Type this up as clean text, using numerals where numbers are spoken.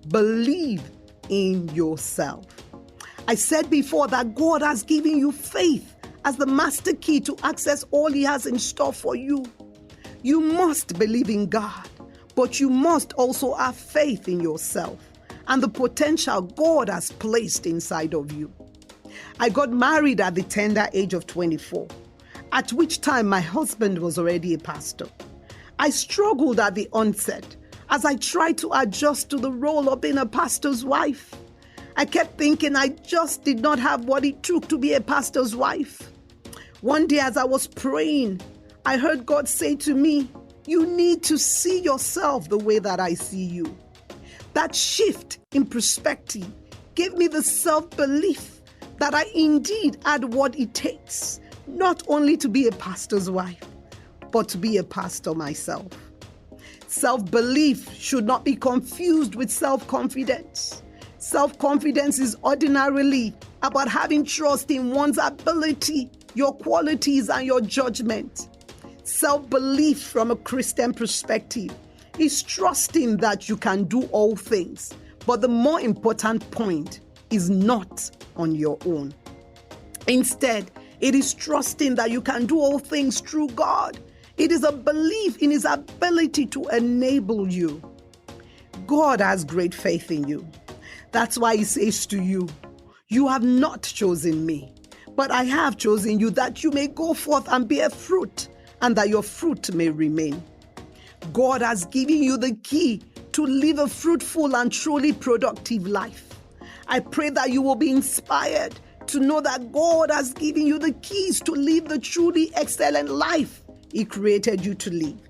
Believe in yourself. I said before that God has given you faith as the master key to access all He has in store for you. You must believe in God, but you must also have faith in yourself and the potential God has placed inside of you. I got married at the tender age of 24, at which time my husband was already a pastor. I struggled at the onset as I tried to adjust to the role of being a pastor's wife. I kept thinking I just did not have what it took to be a pastor's wife. One day as I was praying, I heard God say to me, "You need to see yourself the way that I see you." That shift in perspective gave me the self-belief that I indeed had what it takes, not only to be a pastor's wife, but to be a pastor myself. Self-belief should not be confused with self-confidence. Self-confidence is ordinarily about having trust in one's ability, your qualities, and your judgment. Self-belief from a Christian perspective is trusting that you can do all things, but the more important point is not on your own. Instead, it is trusting that you can do all things through God. It is a belief in His ability to enable you. God has great faith in you. That's why He says to you, "You have not chosen me, but I have chosen you that you may go forth and bear fruit, and that your fruit may remain." God has given you the key to live a fruitful and truly productive life. I pray that you will be inspired to know that God has given you the keys to live the truly excellent life He created you to live.